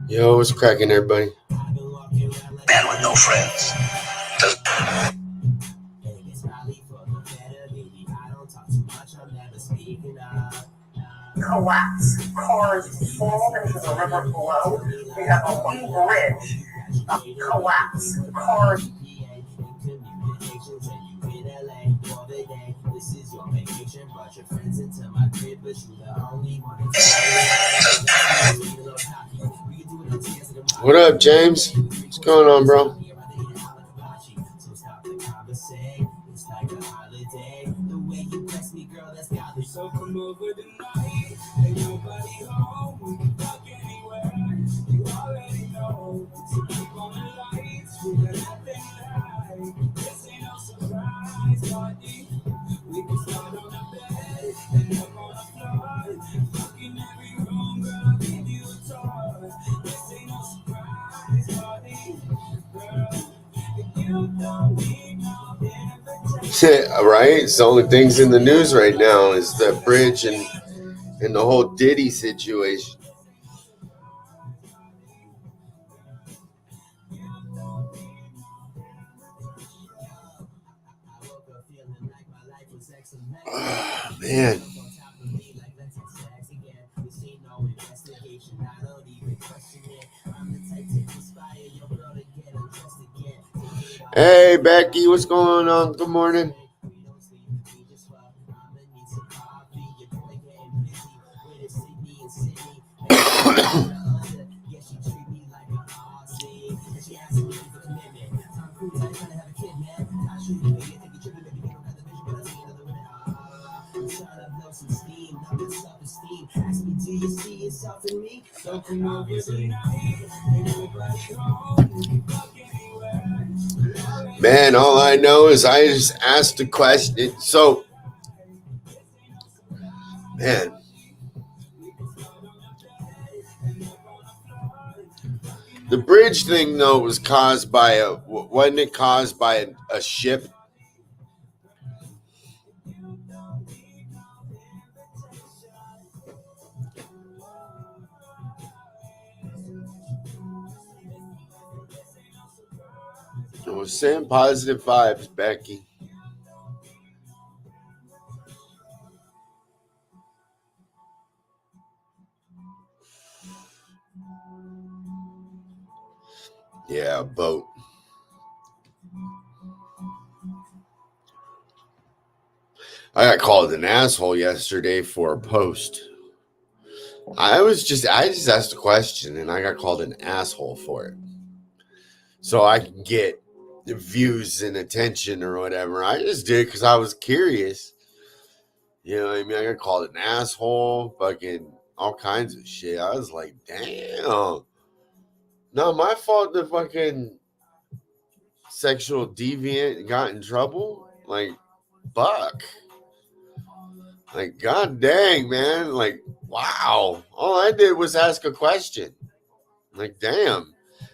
Yo, what's cracking, everybody? Man with no friends. Collapse. Cars fall into the river below. We have a whole bridge collapse. Cars. What up, James? What's going on, bro? Right? It's the only things in the news right now is the bridge and the whole Diddy situation. Oh, man. Hey, Becky, what's going on? Good morning. Man, all I know is I just asked a question. So, man, the bridge thing though was caused by wasn't it caused by a ship? I was saying positive vibes, Becky. Yeah, a boat. I got called an asshole yesterday for a post. I just asked a question and I got called an asshole for it. So I can get views and attention or whatever. I just did because I was curious. You know what I mean? I got called an asshole, fucking all kinds of shit. I was like, damn. Not my fault the fucking sexual deviant got in trouble. Like, fuck. Like, god dang, man. Like, wow. All I did was ask a question. Like, damn.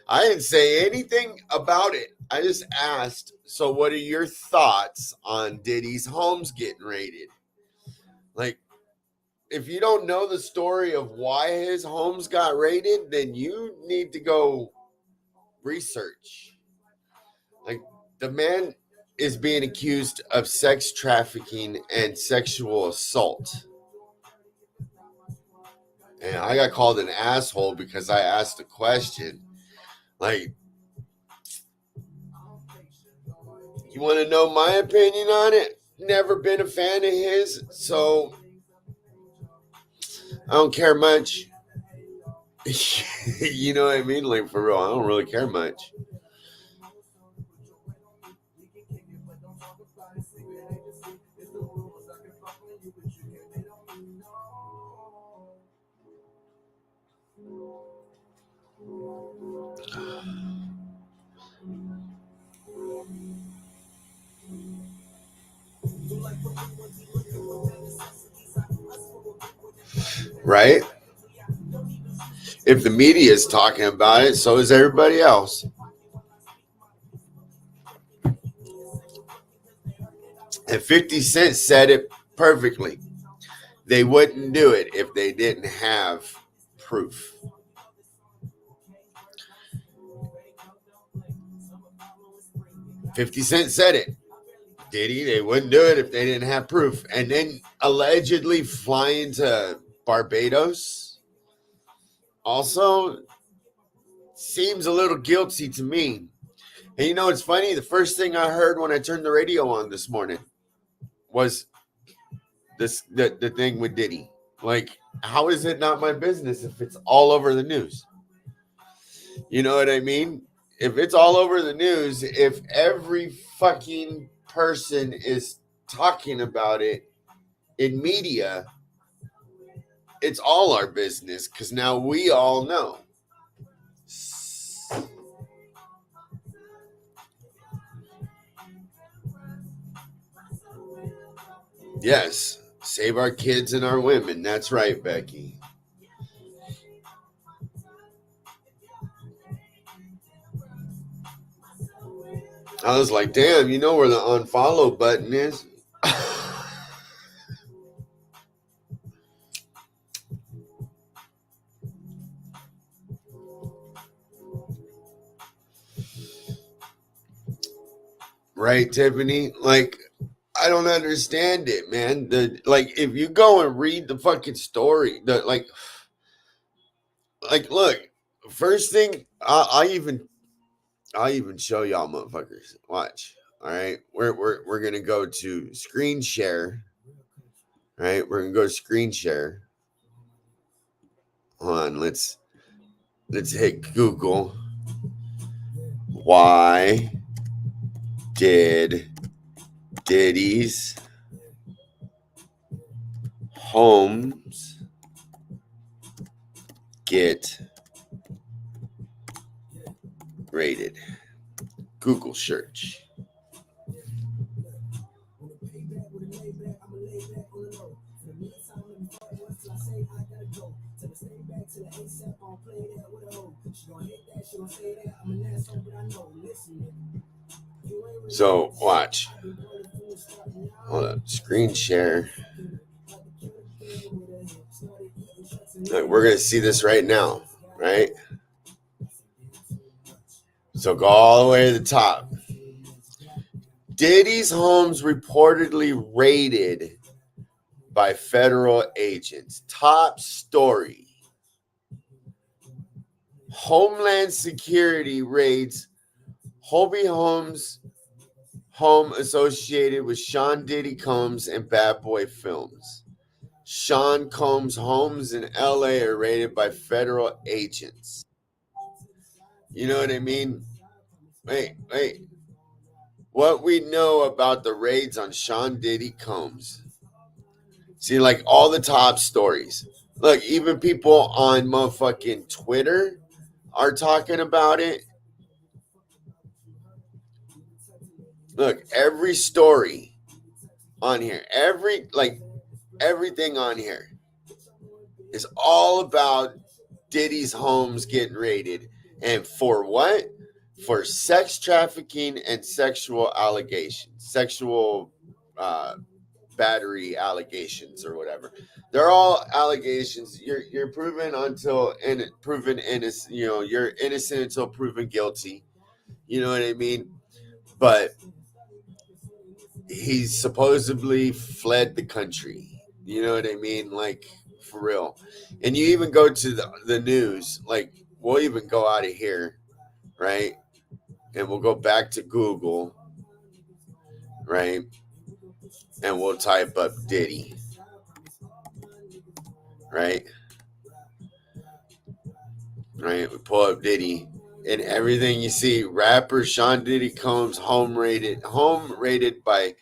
I didn't say anything about it. I just asked, so what are your thoughts on Diddy's homes getting raided? Like, if you don't know the story of why his homes got raided, then you need to go research. Like, the man is being accused of sex trafficking and sexual assault. And I got called an asshole because I asked a question. Like, you want to know my opinion on it? Never been a fan of his, so I don't care much. You know what I mean? Like, for real, I don't really care much. right? If the media is talking about it, so is everybody else. And 50 Cent said it perfectly. They wouldn't do it if they didn't have proof. $50 said it. Diddy, they wouldn't do it if they didn't have proof. And then allegedly flying to Barbados also seems a little guilty to me. And you know, it's funny. The first thing I heard when I turned the radio on this morning was the thing with Diddy. Like, how is it not my business if it's all over the news? You know what I mean? If it's all over the news, if every fucking person is talking about it in media, it's all our business because now we all know. Yes, save our kids and our women. That's right, Becky. I was like, damn, you know where the unfollow button is? Right, Tiffany? Like, I don't understand it, man. If you go and read the fucking story, like look, first thing I'll even show y'all motherfuckers. Watch. All right. We're gonna go to screen share. All right, we're gonna go to screen share. Hold on, let's hit Google. Why did Diddy's homes get rated? Google search. So watch. Hold on. Screen share. Look, we're gonna see this right now, right? So go all the way to the top. Diddy's homes reportedly raided by federal agents. Top story. Homeland Security raids Hobie Homes home associated with Sean Diddy Combs and Bad Boy Films. Sean Combs' homes in LA are raided by federal agents. You know what I mean? Wait. What we know about the raids on Sean Diddy Combs. See, like all the top stories. Look, even people on motherfucking Twitter are talking about it. Look, every story on here, everything on here is all about Diddy's homes getting raided. And for what? For sex trafficking and sexual allegations, sexual battery allegations or whatever. They're all allegations. You're proven until proven innocent. You know, you're innocent until proven guilty. You know what I mean? But he's supposedly fled the country. You know what I mean? Like, for real. And you even go to the news. Like, we'll even go out of here, right? And we'll go back to Google, right? And we'll type up Diddy, right? Right? We pull up Diddy, and everything you see, rapper Sean Diddy Combs home raided by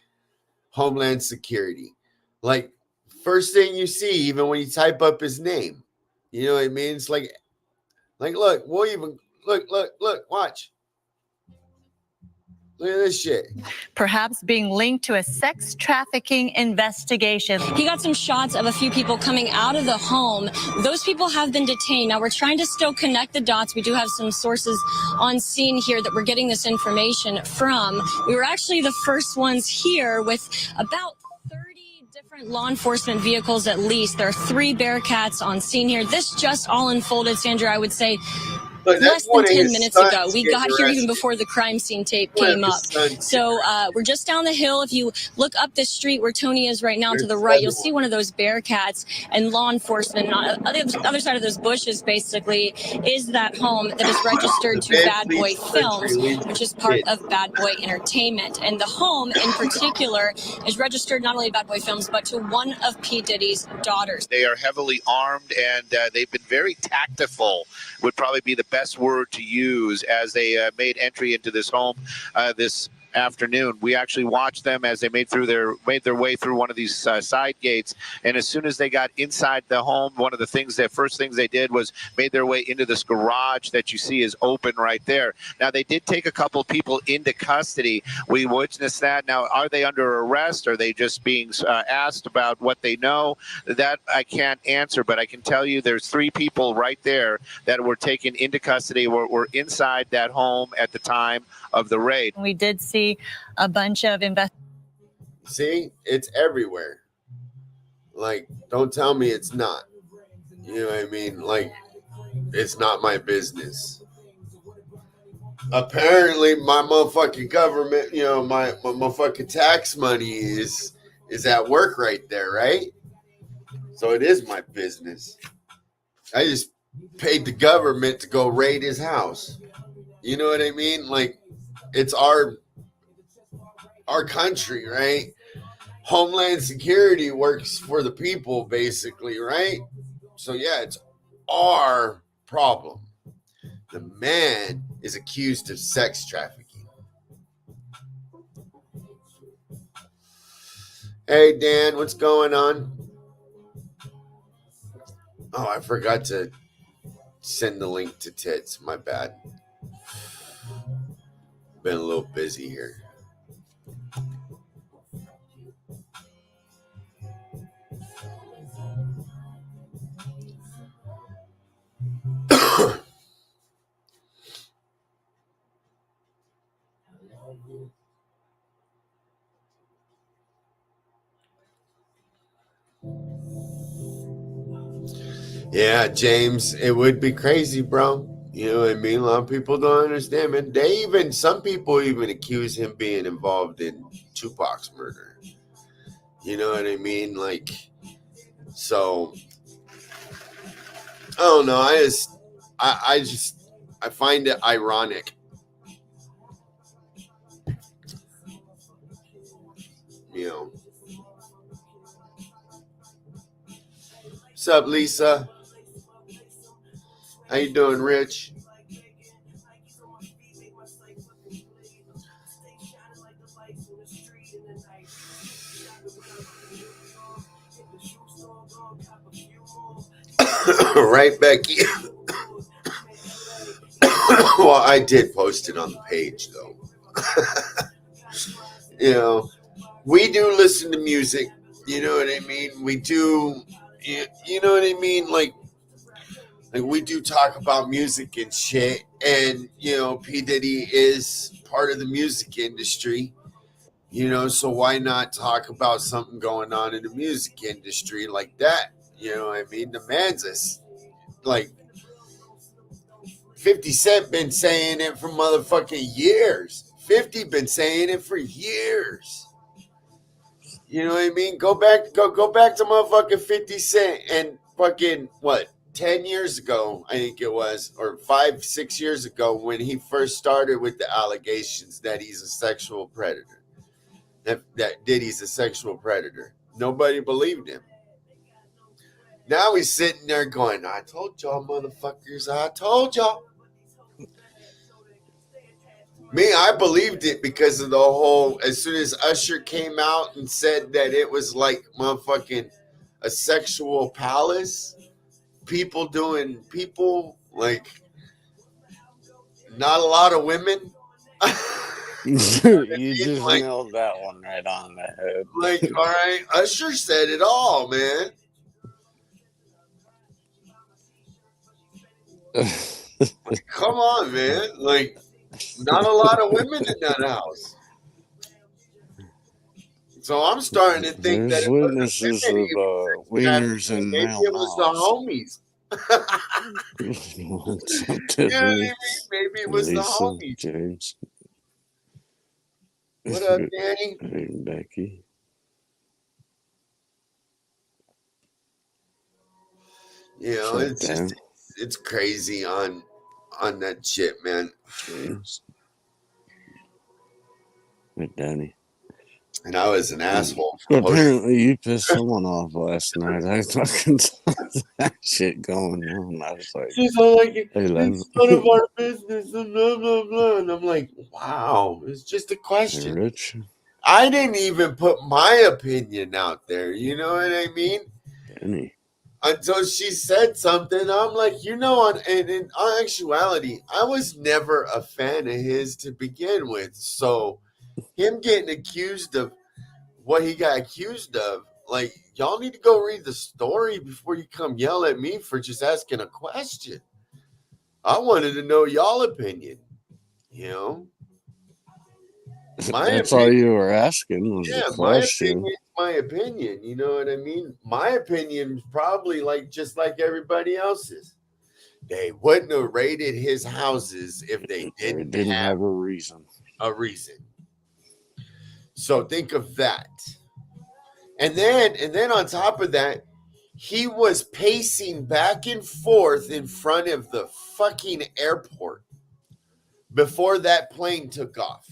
Homeland Security. Like, first thing you see, even when you type up his name, you know what I mean? It's like look, we'll even look, watch. Look at this shit. Perhaps being linked to a sex trafficking investigation. He got some shots of a few people coming out of the home. Those people have been detained. Now, we're trying to still connect the dots. We do have some sources on scene here that we're getting this information from. We were actually the first ones here with about 30 different law enforcement vehicles at least. There are 3 Bearcats on scene here. This just all unfolded, Sandra, I would say, less than 10 minutes ago. We got here even before the crime scene tape came up. So we're just down the hill. If you look up this street where Tony is right now to the right, you'll see one of those Bearcats, and law enforcement. And on the other side of those bushes, basically, is that home that is registered to Bad Boy Films, which is part of Bad Boy Entertainment. And the home in particular is registered not only to Bad Boy Films, but to one of P. Diddy's daughters. They are heavily armed, and they've been very tactful, would probably be the best word to use, as they made entry into this home this afternoon. We actually watched them as they made their way through one of these side gates, and as soon as they got inside the home, one of the first things they did was made their way into this garage that you see is open right there. Now, they did take a couple people into custody. We witnessed that. Now, are they under arrest? Are they just being asked about what they know? That I can't answer, but I can tell you there's 3 people right there that were taken into custody, were inside that home at the time of the raid. We did see a bunch of See, it's everywhere. Like, don't tell me it's not. You know what I mean? Like, it's not my business. Apparently, my motherfucking government, you know, my motherfucking tax money is at work right there, right? So it is my business. I just paid the government to go raid his house. You know what I mean? Like, it's our country, right? Homeland Security works for the people, basically, right? So yeah, it's our problem. The man is accused of sex trafficking. Hey Dan, what's going on? Oh, I forgot to send the link to Tits. My bad. Been a little busy here. Yeah, James, it would be crazy, bro. You know what I mean? A lot of people don't understand, man. Some people even accuse him being involved in Tupac's murder. You know what I mean? Like, so, I don't know. I find it ironic. You know. What's up, Lisa? How you doing, Rich? Right, Becky? Well, I did post it on the page, though. You know, we do listen to music. You know what I mean? We do. You know what I mean? Like we do talk about music and shit. And, you know, P. Diddy is part of the music industry. You know, so why not talk about something going on in the music industry like that? You know what I mean? The man's like 50 Cent been saying it for motherfucking years. 50 been saying it for years. You know what I mean? Go back to motherfucking 50 Cent and fucking 10 years ago, I think it was, or 5-6 years ago, when he first started with the allegations that he's a sexual predator. That Diddy's a sexual predator. Nobody believed him. Now he's sitting there going, I told y'all, motherfuckers, I told y'all. Me, I believed it because of the whole, as soon as Usher came out and said that it was like motherfucking a sexual palace, people like not a lot of women. You just Like- nailed that one right on the head. Like, all right, Usher said it all, man. Come on, man. Like, not a lot of women in that house. So I'm starting to think There's that witnesses of wieners and maybe male it was the homies. What's up, You know what I Tiffany? mean? Maybe it was the Lisa, homies. James. What up, Danny? Hey, Becky. You know, What's up, Dan? it's crazy on that shit, man. James. Hey, Danny. And I was an asshole. For posting. Apparently, you pissed someone off last night. I fucking saw that shit going on. I was like, She's all like, hey, Len. it's none of our business, and blah, blah, blah. And I'm like, wow, it's just a Hey, question. Rich. I didn't even put my opinion out there. You know what I mean? Danny. Until she said something, I'm like, you know, and in actuality, I was never a fan of his to begin with. So him getting accused of what he got accused of, like, y'all need to go read the story before you come yell at me for just asking a question. I wanted to know y'all opinion, you know? That's all you were asking was the question. My opinion, you know what I mean? My opinion is probably just like everybody else's. They wouldn't have raided his houses if they didn't have a reason. So think of that. And then on top of that, he was pacing back and forth in front of the fucking airport before that plane took off.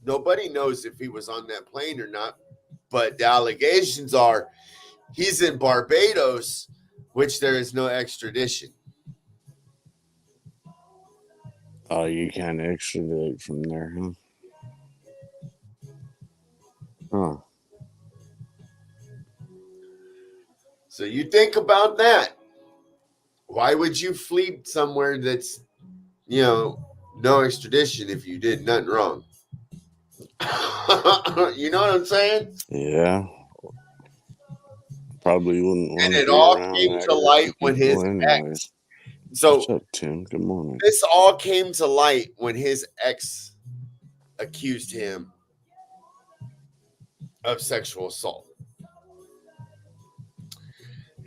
Nobody knows if he was on that plane or not, but the allegations are he's in Barbados, which there is no extradition. Oh, you can't extradite from there, huh? Huh. So you think about that. Why would you flee somewhere that's, no extradition if you did nothing wrong? You know what I'm saying? Yeah. Probably wouldn't want And to it be all around came that to group light of when people his anyways. ex. So what's up, Tim? Good morning. this all came to light when his ex accused him of sexual assault.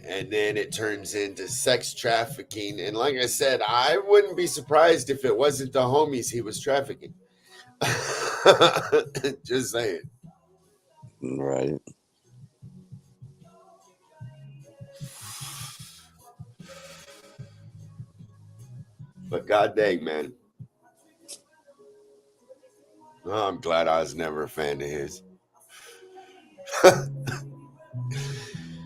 And then it turns into sex trafficking. And like I said, I wouldn't be surprised if it wasn't the homies he was trafficking. Just saying. Right. But god dang, man. Oh, I'm glad I was never a fan of his.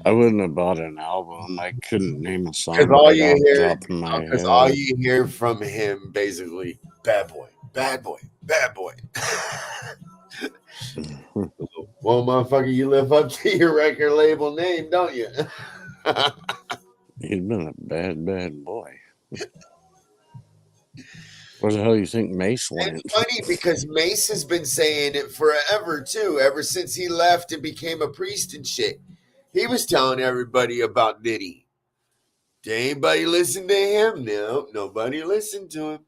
I wouldn't have bought an album. I couldn't name a song Because all right you off the hear, top of my because head. all you hear from him basically, bad boy, bad boy, bad boy. Well, motherfucker, you live up to your record label name, don't you? He's been a bad, bad boy. Where the hell you think Mace went? It's funny because Mace has been saying it forever too, ever since he left and became a priest and shit. He was telling everybody about Diddy. Did anybody listen to him? No, nobody listened to him.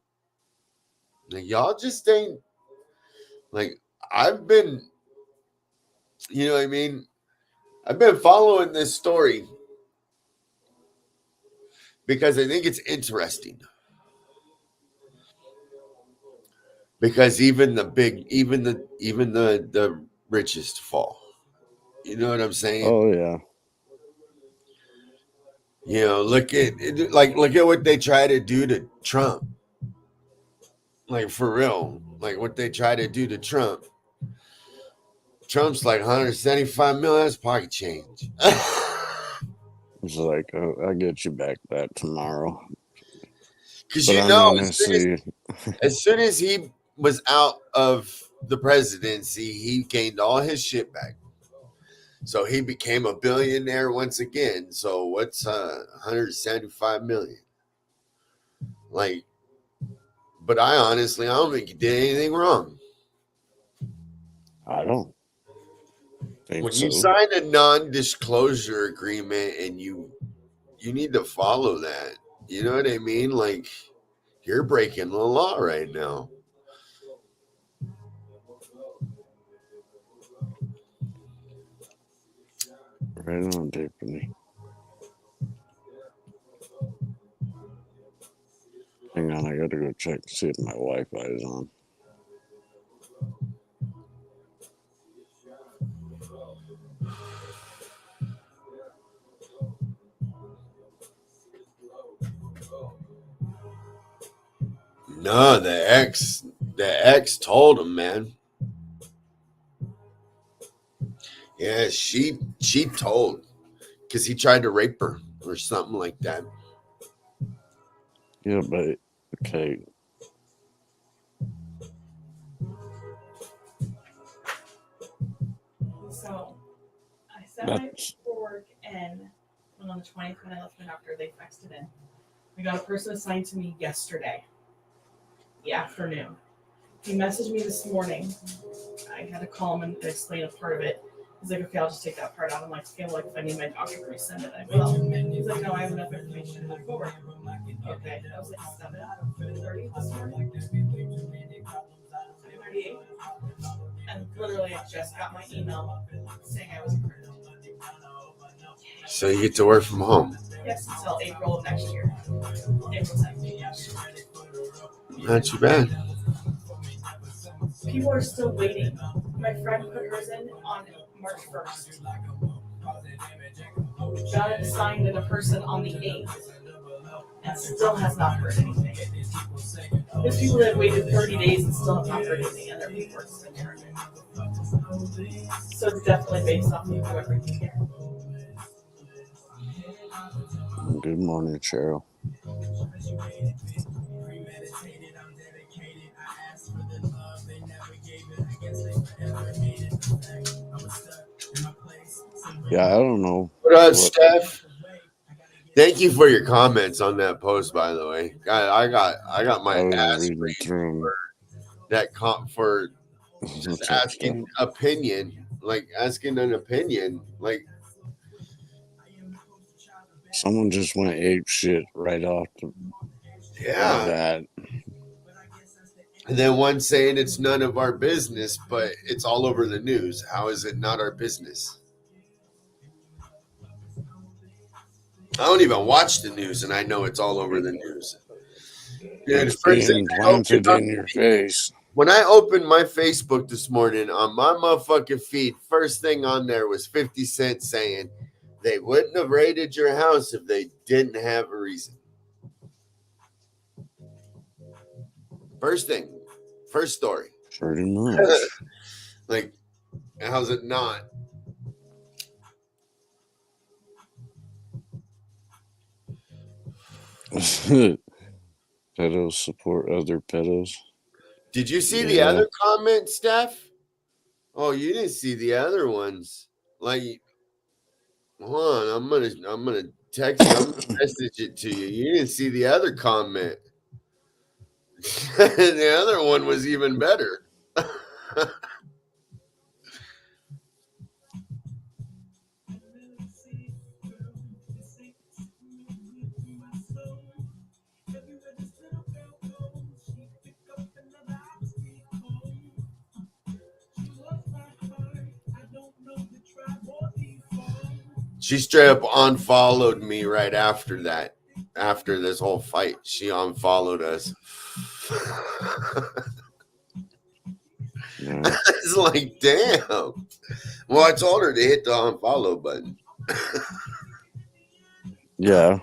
Like, y'all just ain't, like, I've been, you know what I mean? I've been following this story because I think it's interesting. Because even the richest fall. You know what I'm saying? Oh yeah. You know, look at what they try to do to Trump. Like, for real. Like what they try to do to Trump. Trump's like 175 million. That's pocket change. It's like, oh, I'll get you back that tomorrow. Because But you I'm know, gonna as soon as he was out of the presidency, he gained all his shit back. So he became a billionaire once again. So what's 175 million? Like, but I don't think he did anything wrong. I don't think When so. you sign a non-disclosure agreement and you need to follow that. You know what I mean? Like, you're breaking the law right now. Right on, Tiffany. Hang on, I gotta go check to see if my Wi-Fi is on. No, the ex told him, man. Yeah, she told, because he tried to rape her or something like that. Yeah, but okay. So I sent my paperwork in on the 20th when I left my doctor. They faxed it in. I got a person assigned to me yesterday, the afternoon. He messaged me this morning. I had to call him and explain a part of it. He's like, okay, I'll just take that part out. I'm like, okay, well, if I need my doctor to resend it, I will. He's like, no, I have enough information to move forward. Okay, that was like 7:30 this morning. 7:38. And literally, I just got my email saying I was approved. So you get to work from home. Yes, until April of next year. April 17th. Not too bad. People are still waiting. My friend put hers in on March 1st. Got it signed in a person on the 8th. And still has not heard anything. There's people that have waited 30 days and still have not heard anything, and their paperwork's been turned in. So it's definitely based off of whoever can hear. Good morning, Cheryl. Yeah, I don't know. What up, Steph? Thank you for your comments on that post, by the way. I got my ass reading through for that for just asking opinion, like asking an opinion, like someone just went ape shit right off the that. And then one saying it's none of our business, but it's all over the news. How is it not our business? I don't even watch the news, and I know it's all over the news. Dude, planted in your face. When I opened my Facebook this morning on my motherfucking feed, first thing on there was 50 Cent saying they wouldn't have raided your house if they didn't have a reason. First thing, first story. Pretty much. Like, how's it not? Pedos support other pedos. Did you see the other comment, Steph? Oh, you didn't see the other ones. Like, hold on, I'm gonna text you, I'm gonna message it to you. You didn't see the other comment. The other one was even better. She straight up unfollowed me right after that. After this whole fight, she unfollowed us. Yeah. It's like, damn. Well, I told her to hit the unfollow button. Yeah.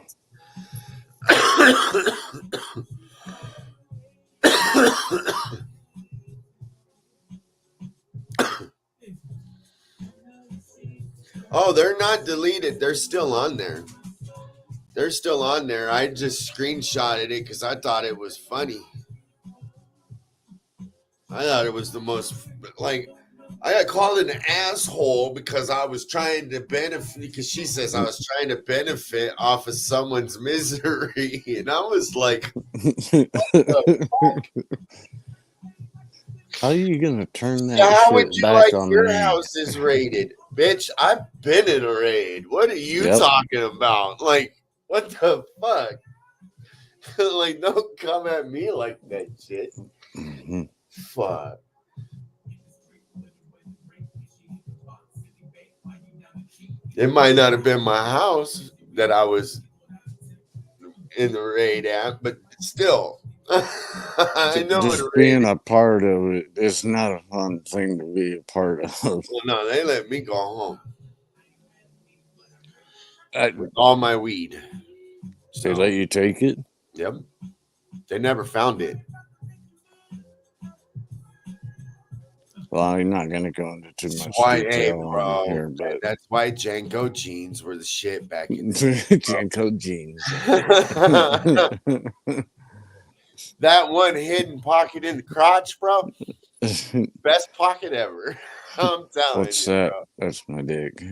Oh, they're not deleted. They're still on there. They're still on there. I just screenshotted it because I thought it was funny. I thought it was the most, like, I got called an asshole because I was trying to benefit, because she says I was trying to benefit off of someone's misery. And I was like, what the fuck? How are you gonna turn that How shit would you back like on your me? house is raided? Bitch, I've been in a raid. What are you Yep. talking about? Like, what the fuck? Like, don't come at me like that shit. Mhm. Fuck. It might not have been my house that I was in the raid at, but still, I know what a Just raid being is. a part of it is not a fun thing to be a part of. Well, no, they let me go home I, with all my weed. they So, let you take it? yep. They never found it. Well, I'm not gonna go into too That's much why, hey, detail on bro. here, but That's why Janko jeans were the shit back in the Janko jeans. That one hidden pocket in the crotch, bro. Best pocket ever. I'm telling What's you, that? bro. That's my dick.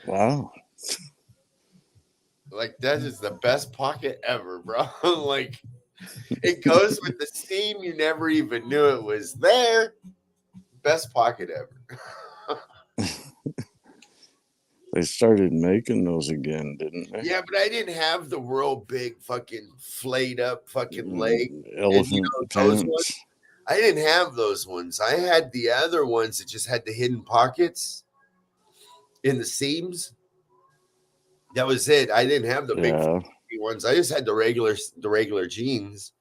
Wow. Like, that is the best pocket ever, bro. Like, it goes with the seam. You never even knew it was there. Best pocket ever. They started making those again, didn't they? Yeah, but I didn't have the real big fucking flayed up fucking leg. Elephant Those ones, pants. I didn't have those ones. I had the other ones that just had the hidden pockets in the seams. That was it. I didn't have the big Yeah. ones. I just had the regular jeans.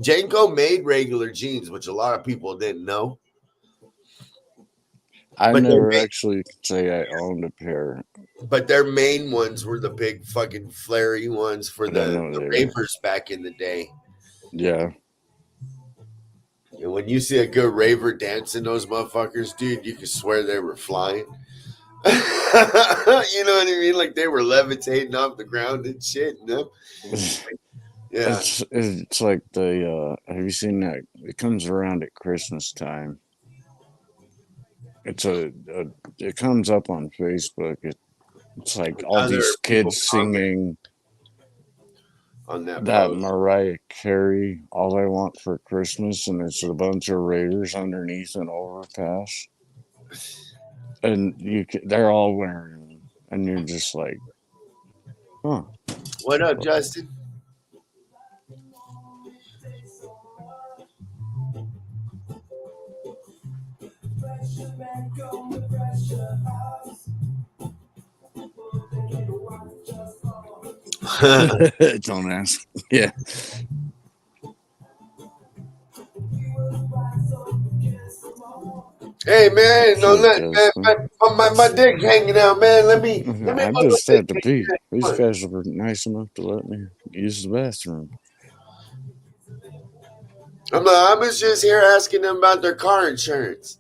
Janko made regular jeans, which a lot of people didn't know. I But never actually could say I owned a pair. But their main ones were the big fucking flary ones for I don't the know they were. ravers back in the day. Yeah. And when you see a good raver dancing those motherfuckers, dude, you could swear they were flying. You know what I mean? Like they were levitating off the ground and shit. Yeah. It's like the have you seen that? It comes around at Christmas time. It's it comes up on Facebook. It's like all Other these people kids comment singing on that that post. Mariah Carey, All I Want for Christmas, and it's a bunch of raiders underneath an overpass. And they're all wearing them. And you're just like, huh. What up, Justin? Don't ask. Yeah. Hey man, no, Sure, my dick's hanging out, man. Let me I just had to pee. These guys were nice enough to let me use the bathroom. I was just here asking them about their car insurance.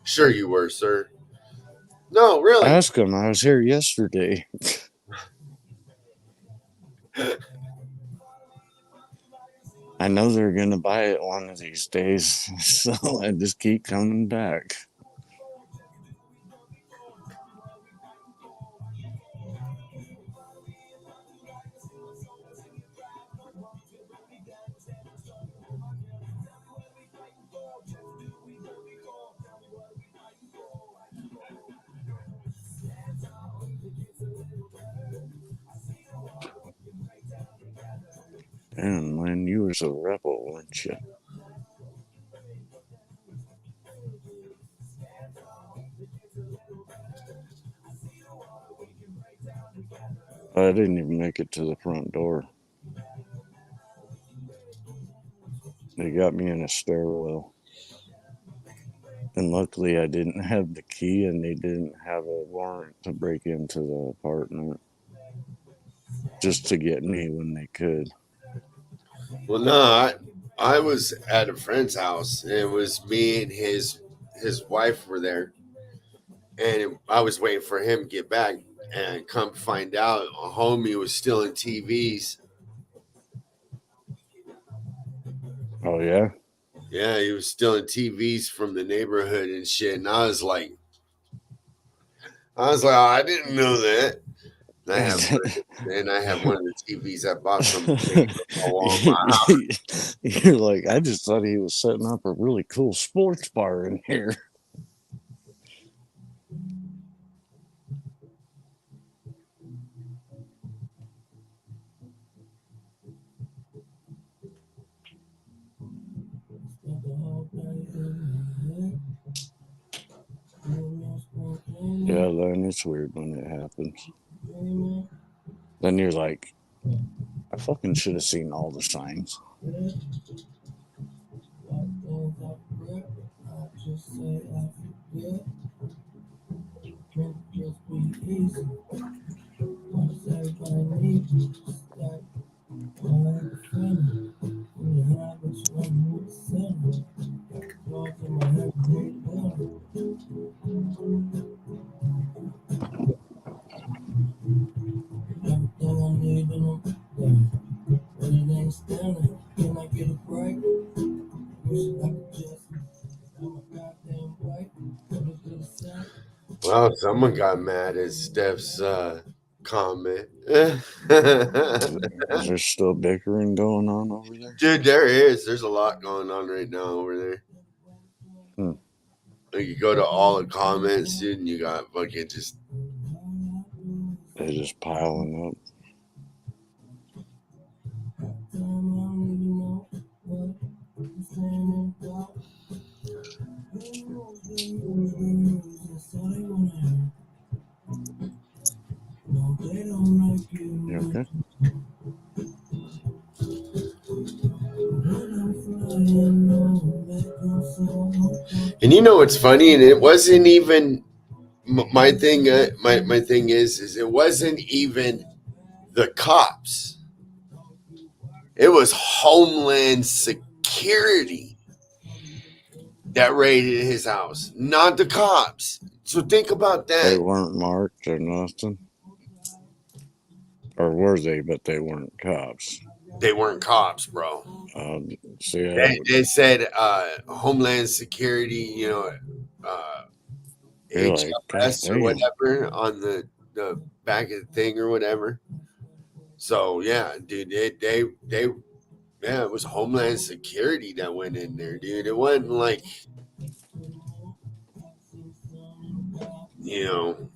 Sure you were, sir. No, really. Ask them. I was here yesterday. I know they're going to buy it one of these days, so I just keep coming back. And when you was a rebel, weren't you? I didn't even make it to the front door. They got me in a stairwell. And luckily I didn't have the key and they didn't have a warrant to break into the apartment. Just to get me when they could. Well, no, I was at a friend's house. And it was me and his wife were there, and I was waiting for him to get back. And come find out, a homie was stealing TVs. Oh yeah. Yeah, he was stealing TVs from the neighborhood and shit. And I was like, oh, I didn't know that. I have one of the TVs I bought from Walmart. You're like, I just thought he was setting up a really cool sports bar in here. Yeah, then it's weird when it happens. Then you're like, I fucking should have seen all the signs. Well, someone got mad at Steph's comment. Is there still bickering going on over there? Dude, there is. There's a lot going on right now over there. Like you go to all the comments, dude, and you got fucking just. They're just piling up. You okay? And you know what's funny? And it wasn't even my thing. My thing is it wasn't even the cops. It was Homeland Security that raided his house, not the cops. So think about that. They weren't marked or nothing. Or were they? But they weren't cops. They weren't cops, bro. They said Homeland Security, you know, HLS or whatever on the back of the thing or whatever. So yeah, dude, they it was Homeland Security that went in there, dude. It wasn't like, you know,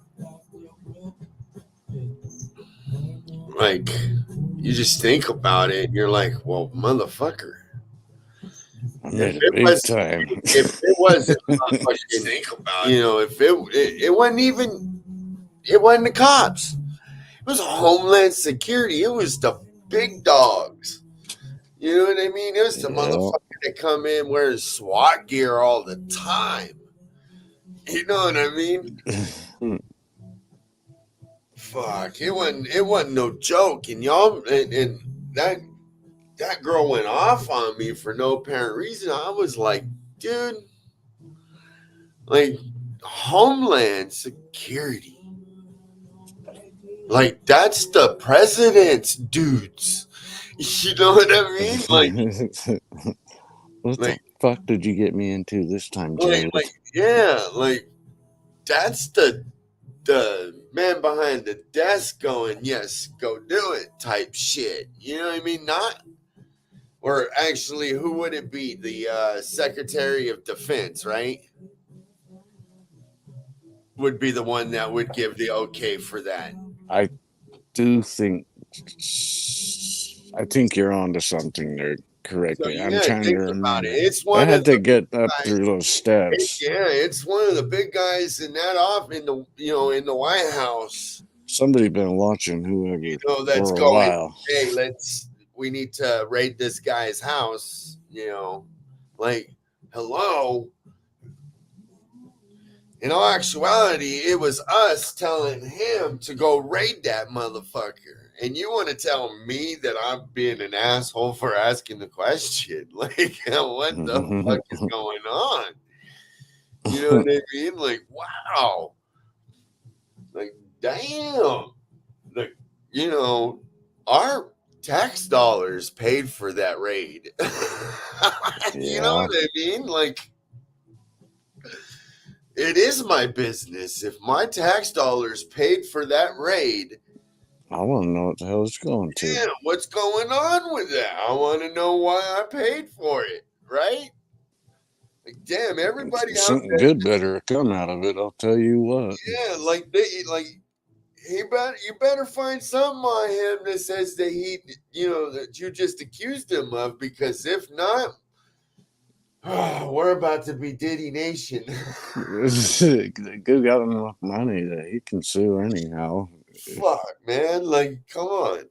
like you just think about it and you're like, well, motherfucker. If it wasn't, think about it. You know, if it wasn't even, it wasn't the cops. It was Homeland Security. It was the big dogs. You know what I mean? It was the motherfucker that come in wearing SWAT gear all the time. You know what I mean? Fuck, it wasn't no joke. And y'all, and that girl went off on me for no apparent reason. I was like, dude, like Homeland Security. Like, that's the president's dudes. You know what I mean? Like, what the fuck did you get me into this time, Jared? Like that's the man behind the desk going, yes, go do it type shit. You know what I mean? Not, or actually, who would it be? The Secretary of Defense, right? Would be the one that would give the okay for that. I think you're onto something there. Correctly. So, I'm trying to remember. It's I had to get up through those steps. It's one of the big guys in the White House. Somebody been watching whoever that's for a going, while. Hey, we need to raid this guy's house. You know, like, hello. In all actuality, it was us telling him to go raid that motherfucker. And you want to tell me that I'm being an asshole for asking the question? Like, what the fuck is going on? You know what I mean? Like, wow. Like, damn. Like, you know, our tax dollars paid for that raid. You know what I mean? Like, it is my business. If my tax dollars paid for that raid, I want to know what the hell it's going to. Yeah, what's going on with that? I want to know why I paid for it, right? Like, damn, everybody out Something there. good better come out of it. I'll tell you what. Yeah, you better find something on him that says that that you just accused him of, because if not, we're about to be Diddy Nation. Goo got enough money that he can sue anyhow. Fuck, man, like, come on.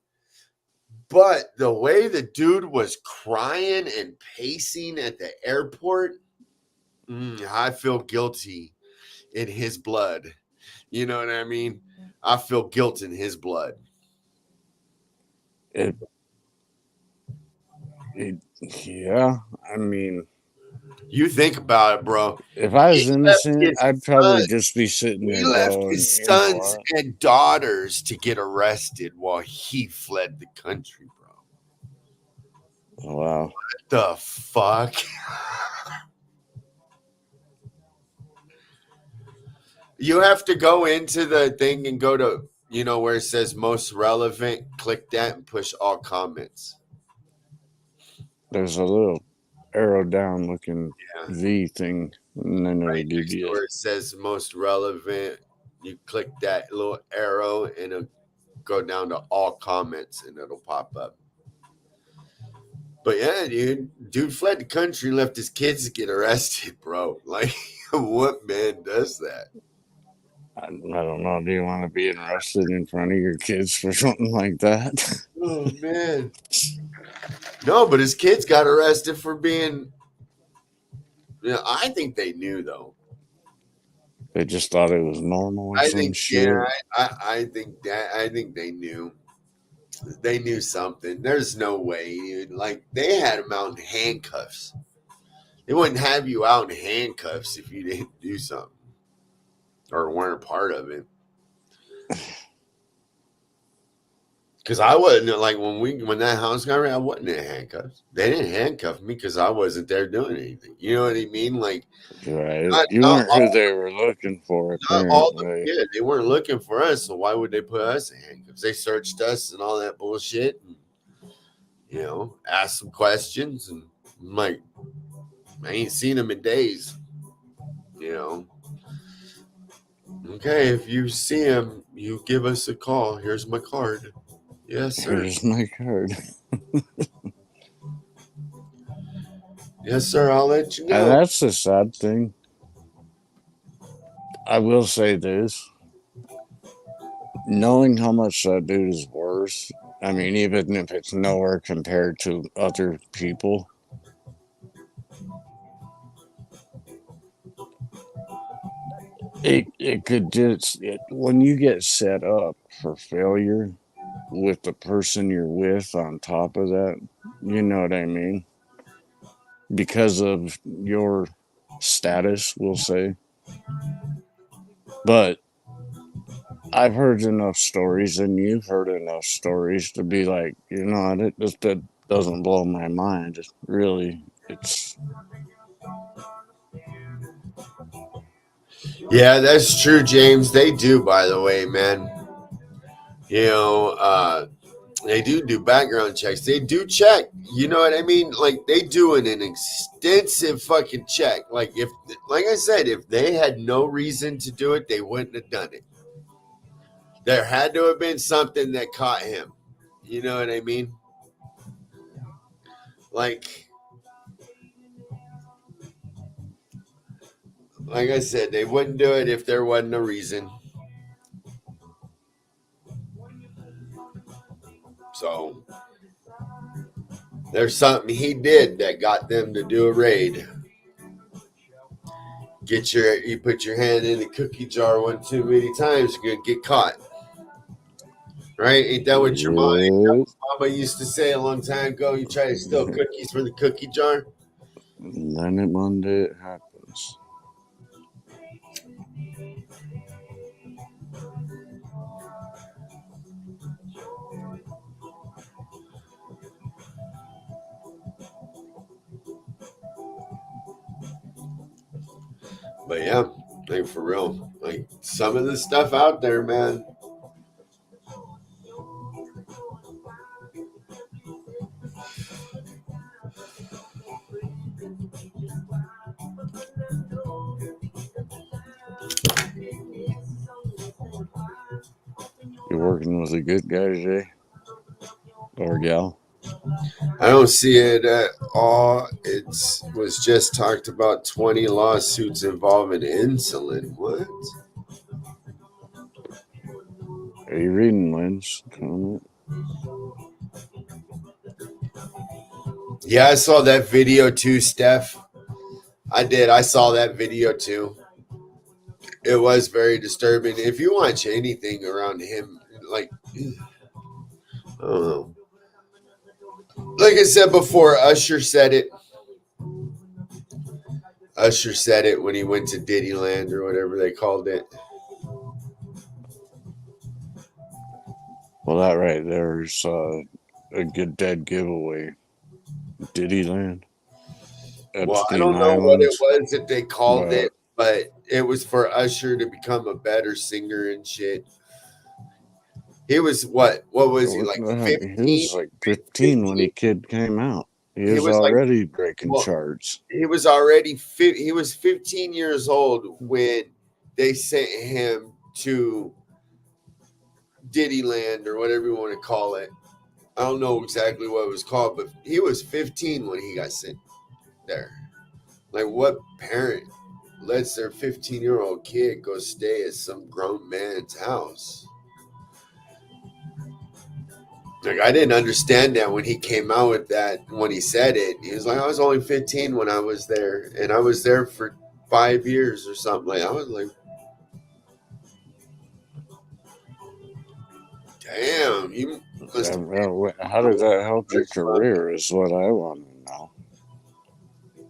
But the way the dude was crying and pacing at the airport, I feel guilty in his blood. You know what I mean? I feel guilt in his blood. Yeah, I mean, you think about it, bro. If I was innocent, I'd probably just be sitting there. He left his sons and daughters to get arrested while he fled the country, bro. Wow. What the fuck? You have to go into the thing and go to, where it says most relevant, click that and push all comments. There's a little arrow down looking V thing, and then right next to where it says most relevant, you click that little arrow and it'll go down to all comments and it'll pop up. But yeah, dude fled the country, left his kids to get arrested, bro. Like, what man does that? I don't know. Do you want to be arrested in front of your kids for something like that? Oh, man. No, but his kids got arrested for being... I think they knew, though. They just thought it was normal or I some think, shit? Yeah, I think they knew. They knew something. There's no way, dude. Like, they had him out in handcuffs. They wouldn't have you out in handcuffs if you didn't do something or weren't a part of it. Because I wasn't, like, when that house got ready, I wasn't in handcuffs. They didn't handcuff me because I wasn't there doing anything. You know what I mean? Like, right. You weren't who they were looking for, apparently. They weren't looking for us, so why would they put us in handcuffs? They searched us and all that bullshit, and, asked some questions, and I'm like, I ain't seen them in days, Okay, if you see him, you give us a call. Here's my card. Yes, sir. Here's my card. Yes, sir. I'll let you know. And that's the sad thing. I will say this. Knowing how much that dude is worth, I mean, even if it's nowhere compared to other people, it could just, when you get set up for failure with the person you're with on top of that, you know what I mean? Because of your status, we'll say. But I've heard enough stories, and you've heard enough stories to be like, that doesn't blow my mind. It's Yeah, that's true, James. They do, by the way, man. They do background checks. They do check. You know what I mean? Like, they do an extensive fucking check. Like I said, if they had no reason to do it, they wouldn't have done it. There had to have been something that caught him. You know what I mean? Like I said, they wouldn't do it if there wasn't a reason. So there's something he did that got them to do a raid. You put your hand in the cookie jar one too many times, you're gonna get caught. Right? Ain't that what your mama used to say a long time ago? You try to steal cookies from the cookie jar? And then one day it happens. But yeah, like, for real, like, some of the stuff out there, man, working with a good guy today? Or gal? I don't see it at all. It was just talked about 20 lawsuits involving insulin. What? Are you reading Lynn's comment? Yeah, I saw that video too, Steph. I did. I saw that video too. It was very disturbing. If you watch anything around him, like, I don't know. Like I said before, Usher said it. Usher said it when he went to Diddyland or whatever they called it. Well, that right there's a good dead giveaway. Diddyland. Well, I Epstein don't know what it Islands. was that they called But it, but it was for Usher to become a better singer and shit. He was what? What was he, like he 15? was like 15 when the kid came out. He was was like- already breaking well, charts. He was already he was 15 years old when they sent him to Diddyland or whatever you want to call it. I don't know exactly what it was called, but he was 15 when he got sent there. Like, what parent lets their 15-year-old kid go stay at some grown man's house? Like, I didn't understand that when he came out with that, when he said it. He was like, I was only 15 when I was there, and I was there for 5 years or something. Like, I was like, damn, you must have. How does that help your career is what I want to know.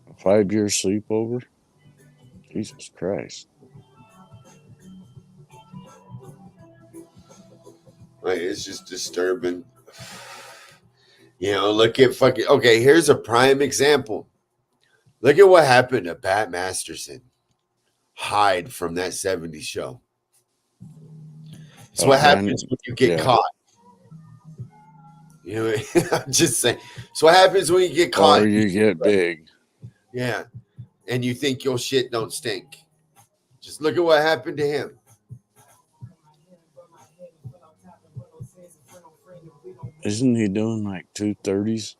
A 5-year sleepover? Jesus Christ. Like, it's just disturbing. You know, look at fucking. Okay, here's a prime example. Look at what happened to Pat Masterson. Hide from that 70s show. It's what happens when you get caught. You know, I'm just saying. So what happens when you get caught? Or you get big. Yeah. And you think your shit don't stink. Just look at what happened to him. Isn't he doing like 230s?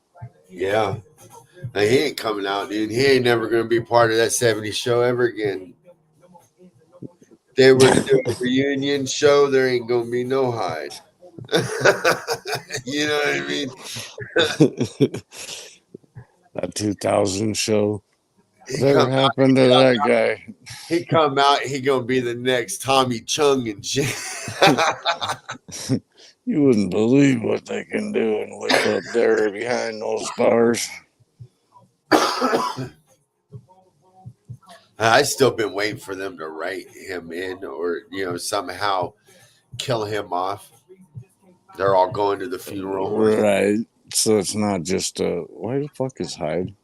Yeah. Now, he ain't coming out, dude. He ain't never going to be part of that 70s show ever again. If they were to do a reunion show, there ain't going to be no Hyde. You know what I mean? That 2000 show. Whatever happened to that guy? He come out, he going to be the next Tommy Chung and shit. You wouldn't believe what they can do and whip up there behind those bars. I still been waiting for them to write him in or, you know, somehow kill him off. They're all going to the funeral. Right. So it's not just why the fuck is Hyde?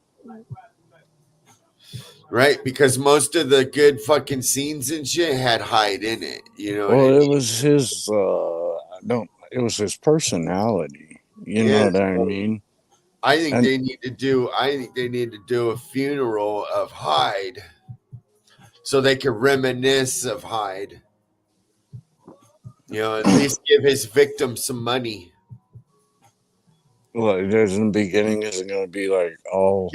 Right, because most of the good fucking scenes and shit had Hyde in it. You know. Well, it was his. It was his personality. You know what I mean? I think they need to do. I think they need to do a funeral of Hyde, so they can reminisce of Hyde. You know, at least give his victim some money. Well, there's in the beginning isn't going to be like,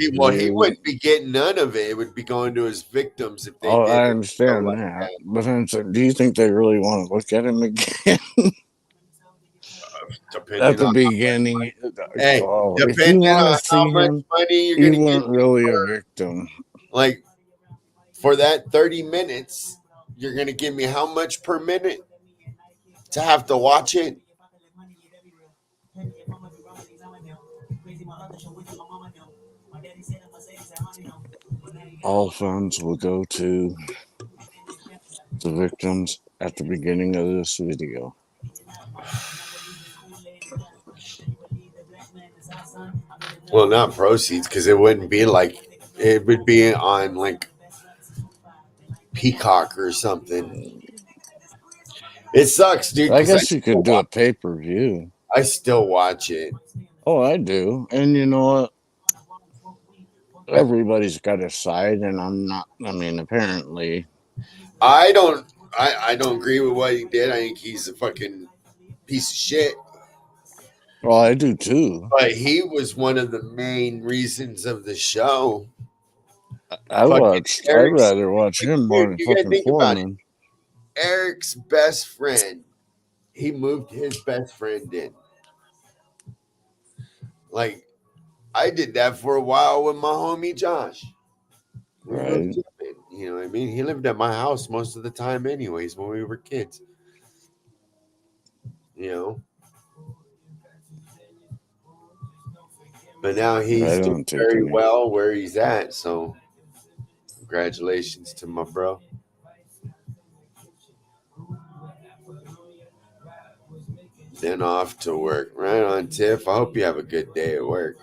he wouldn't be getting none of it. It would be going to his victims if they. Oh, did I understand that. But then, so do you think they really want to look at him again? At the beginning, hey, depending on how much money you're going to get, really a victim. Like for that 30 minutes, you're going to give me how much per minute to have to watch it? All funds will go to the victims at the beginning of this video. Well, not proceeds, because it wouldn't be like, it would be on like Peacock or something. It sucks, dude. I guess you could do a pay-per-view. I still watch it. Oh, I do. And you know what? Everybody's got a side, and I'm not. I mean, apparently, I don't agree with what he did. I think he's piece of shit. Well, I do too. But he was one of the main reasons of the show. I'd rather watch him more than You gotta fucking think about it. Foreman. Eric's best friend, he moved his best friend in. Like, I did that for a while with my homie Josh. We Right. moved him in, you know what I mean? He lived at my house most of the time anyways when we were kids. You know? But now he's doing very well where he's at, so congratulations to my bro. Then off to work. Right on, Tiff. I hope you have a good day at work.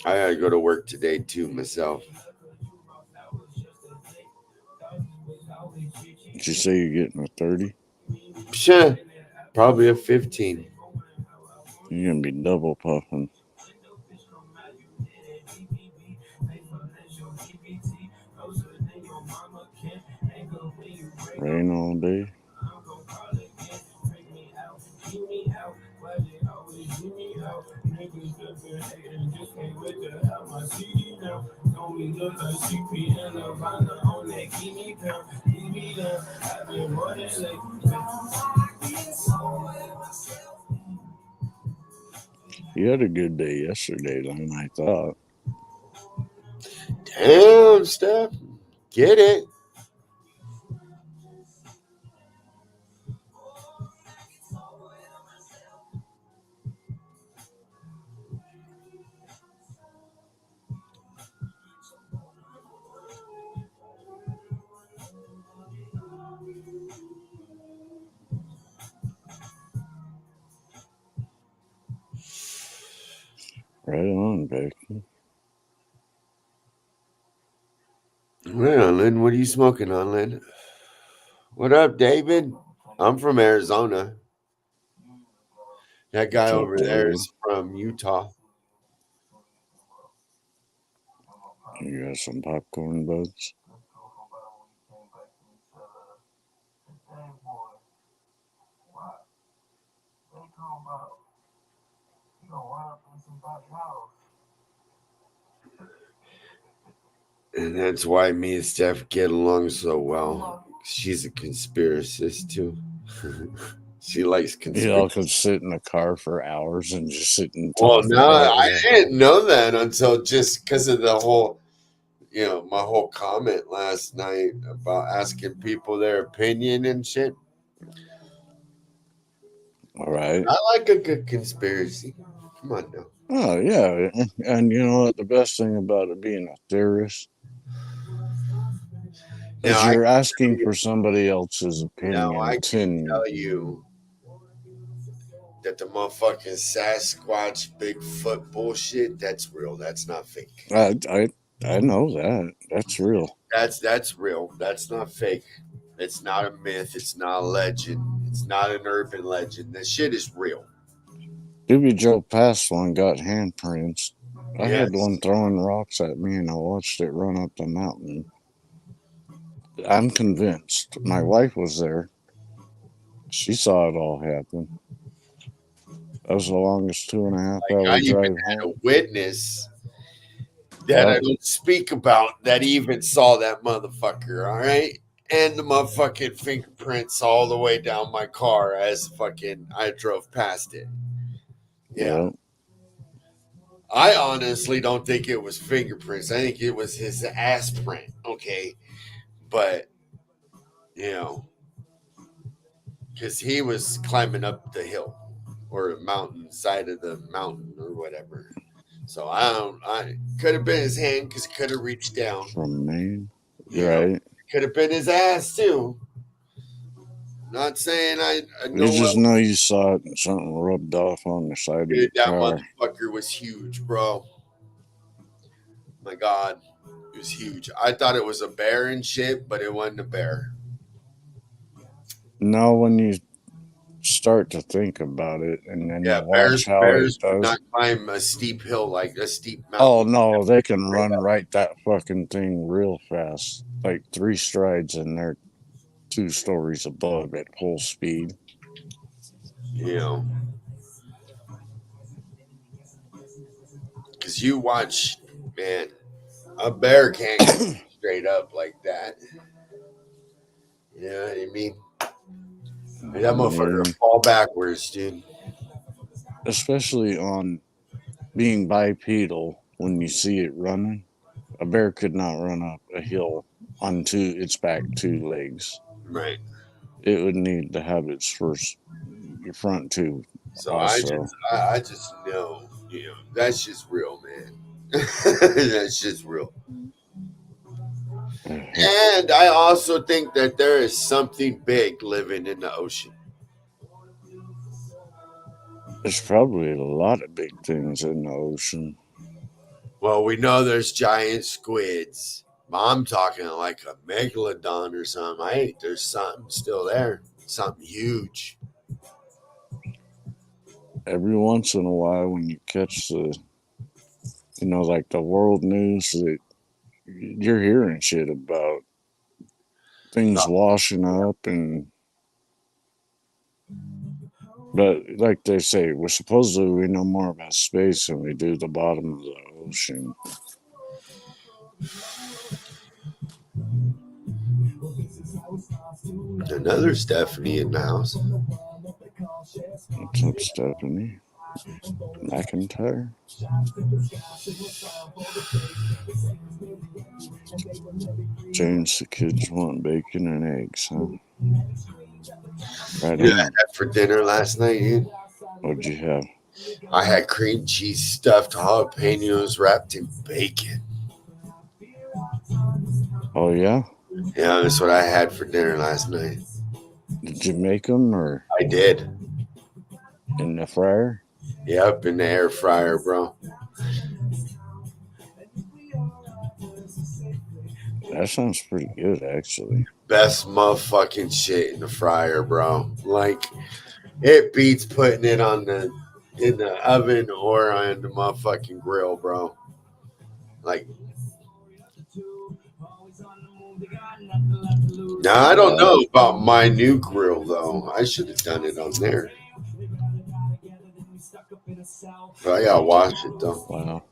I gotta go to work today too myself. Did you say you're getting a 30? Sure. Probably a 15. You're gonna be double puffing. Rain all day. You had a good day yesterday, Len, I thought. Damn, Steph. Get it. Right on, Becky. Right on, Lynn. What are you smoking on, Lynn? What up, David? I'm from Arizona. That guy over there is from Utah. You got some popcorn buds? And that's why me and Steph get along so well. She's a conspiracist too. She likes conspiracy. Y'all could sit in a car for hours and just sit and Well, talk. no, I didn't know that until just because of the whole, you know, my whole comment last night about asking people their opinion and shit. All right. I like a good conspiracy. Come on now. Oh, yeah. And you know what? The best thing about it being a theorist is you're asking for somebody else's opinion. Now, I can tell you that the motherfucking Sasquatch Bigfoot bullshit, that's real. That's not fake. I know that. That's real. That's real. That's not fake. It's not a myth. It's not a legend. It's not an urban legend. This shit is real. Doobie Joe passed one, got handprints. I had one throwing rocks at me, and I watched it run up the mountain. I'm convinced. My wife was there. She saw it all happen. That was the longest 2.5 hour I drive even had a home. witness that I don't speak about that even saw that motherfucker, all right? And the motherfucking fingerprints all the way down my car as fucking I drove past it. Yeah. I honestly don't think it was fingerprints. I think it was his ass print, okay? But, you know, because he was climbing up the hill or a mountain side of the mountain or whatever. So I could have been his hand because it could have reached down. From Maine? Right. Could have been his ass too. Not saying I know. You just know you saw it and something rubbed off on the side of the That car. motherfucker was huge, bro. My God, it was huge. I thought it was a bear and shit, but it wasn't a bear. No, when you start to think about it, and then you watch how bears it does. not climb a steep hill like a steep mountain. Oh no, they can run right that fucking thing real fast, like 3 strides, and they're 2 stories above at full speed. You know, because you watch, man, a bear can't go straight up like that. You know what I mean? Like, that motherfucker Yeah. fall backwards, dude. Especially on being bipedal, when you see it running, a bear could not run up a hill on its back 2 legs. Right. It would need to have its front 2 So also. I just know, you know, that's just real, man. That's just real. And I also think that there is something big living in the ocean. There's probably a lot of big things in the ocean. Well, we know there's giant squids. I'm talking like a megalodon or something. I think there's something still there. Something huge. Every once in a while, when you catch the, like the world news, that you're hearing shit about things washing up, but like they say, we know more about space than we do the bottom of the ocean. Another Stephanie in the house. What's up, Stephanie McIntyre? James, the kids want bacon and eggs, huh? Right You know on. what I had for dinner last night, dude? What'd you have? I had cream cheese stuffed jalapenos wrapped in bacon. Oh, yeah? Yeah, that's what I had for dinner last night. Did you make them, or I did. in the fryer? Yep, in the air fryer, bro. That sounds pretty good, actually. Best motherfucking shit in the fryer, bro. Like, it beats putting it in the oven or on the motherfucking grill, bro. Like, now I don't know about my new grill though. I should have done it on there. But I gotta wash it though. Wow.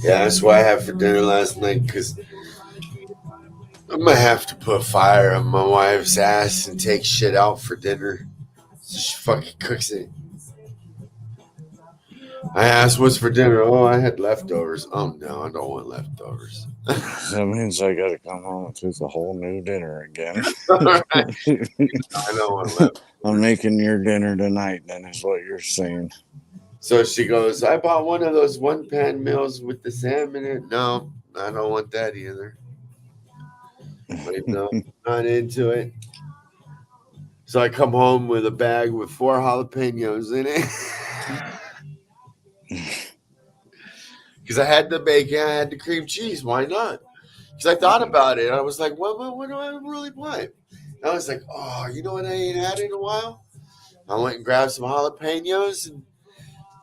Yeah, that's what I had for dinner last night, because I'm gonna have to put fire on my wife's ass and take shit out for dinner. So she fucking cooks it. I asked what's for dinner. Oh, I had leftovers. Oh no, I don't want leftovers. That means I gotta come home and cook a whole new dinner again. I don't want leftovers. I'm making your dinner tonight, then, is what you're saying. So she goes, I bought one of those one pan meals with the salmon in it. No, I don't want that either. But no, not into it. So I come home with a bag with 4 jalapenos in it. Because I had the bacon, I had the cream cheese. Why not? Because I thought about it. I was like, what do I really want? And I was like, oh, you know what I ain't had in a while? I went and grabbed some jalapenos, and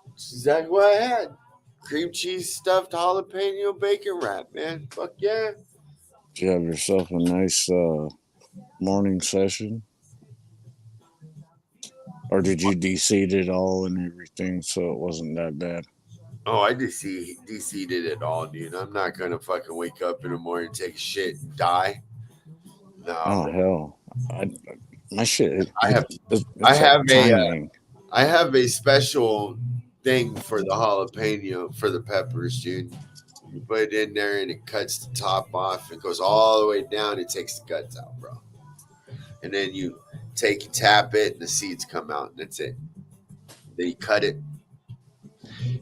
that's exactly what I had. Cream cheese stuffed jalapeno bacon wrap, man. Fuck yeah. Did you have yourself a nice morning session? Or did you de-seed it all and everything so it wasn't that bad? Oh, I de-seeded it all, dude. I'm not going to fucking wake up in the morning, take a shit, and die. No. Oh, hell. My shit. I have a special thing for the jalapeno, for the peppers, dude. You put it in there and it cuts the top off and goes all the way down. It takes the guts out, bro. And then you tap it and the seeds come out, and that's it. Then you cut it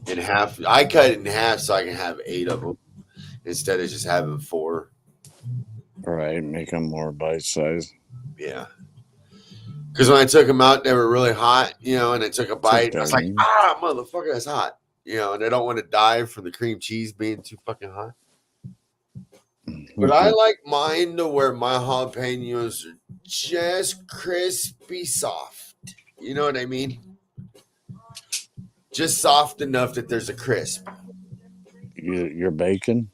in half. I cut it in half so I can have 8 of them instead of just having 4. All right, make them more bite-sized. Yeah. Because when I took them out, they were really hot, and I took a bite. And I was like, motherfucker, that's hot. And I don't want to die from the cream cheese being too fucking hot. But I like mine to where my jalapenos are just crispy soft. You know what I mean? Just soft enough that there's a crisp. Your bacon,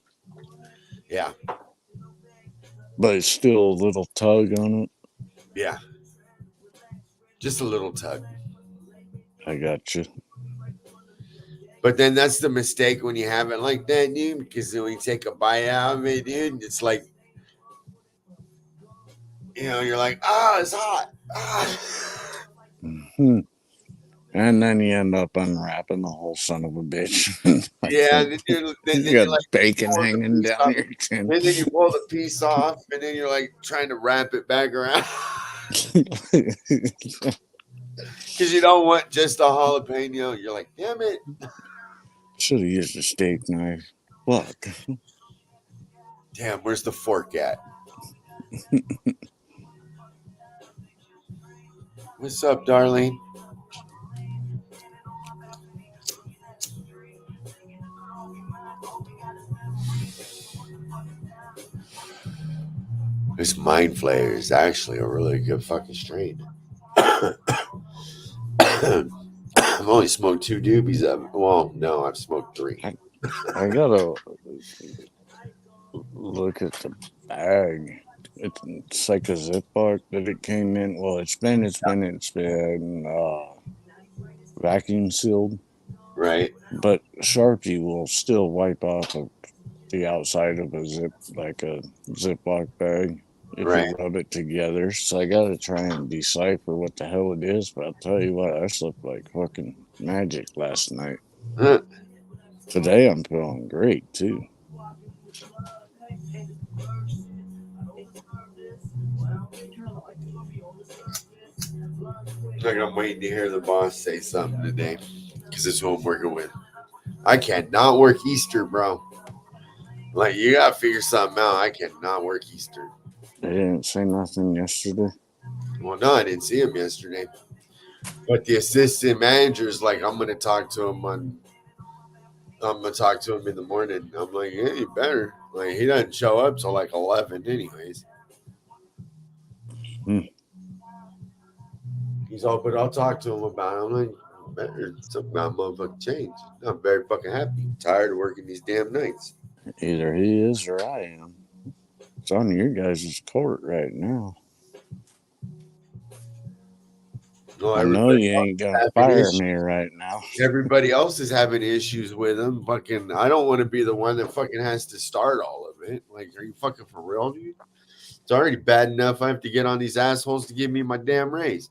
Yeah. but it's still a little tug on it. Yeah. Just a little tug. I got you. But then that's the mistake when you have it like that, dude, because then when you take a bite out of it, dude, it's like, you know, you're like, it's hot. Hmm. And then you end up unwrapping the whole son of a bitch. Yeah, then you you're got like bacon pulling the hanging piece down off, your chin. and then you pull the piece off, and then you're like trying to wrap it back around because you don't want just a jalapeno. You're like, damn it. Should have used a steak knife. Fuck. Damn, where's the fork at? What's up, Darlene? This Mind Flayer is actually a really good fucking strain. I've only smoked 2 doobies of it. Well, no, I've smoked 3. I gotta look at the bag. It's like a Ziploc that it came in. Well, it's been vacuum sealed, Right? but Sharpie will still wipe off of the outside of a Ziploc bag if Right. you rub it together. So I gotta try and decipher what the hell it is. But I'll tell you what, I slept like fucking magic last night. Today I'm feeling great too. Like I'm waiting to hear the boss say something today because it's who I'm working with. I cannot work Easter, bro. Like, you gotta figure something out. I cannot work Easter. They didn't say nothing yesterday. Well, no, I didn't see him yesterday. But the assistant manager's like, I'm gonna talk to him in the morning. I'm like, yeah, you better. Like, he doesn't show up till like 11 anyways. He's all, but I'll talk to him about it. I'm like, better. Something about motherfucking change. I'm very fucking happy. I'm tired of working these damn nights. Either he is or I am. It's on your guys' court right now. Well, I know you ain't gonna fire me right now. Everybody else is having issues with him. Fucking, I don't want to be the one that fucking has to start all of it. Like, are you fucking for real, dude? It's already bad enough I have to get on these assholes to give me my damn raise.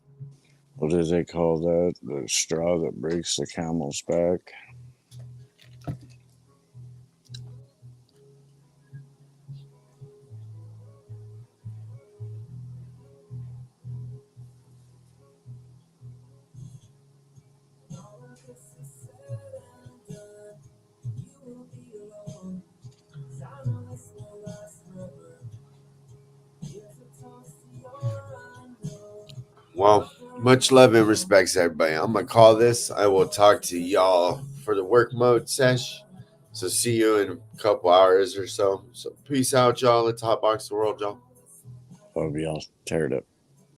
What do they call that? The straw that breaks the camel's back. Well, much love and respects, everybody. I'm going to call this. I will talk to y'all for the work mode sesh. So see you in a couple hours or so. So peace out, y'all. Let's hotbox the world, y'all. Love y'all. Tear it up.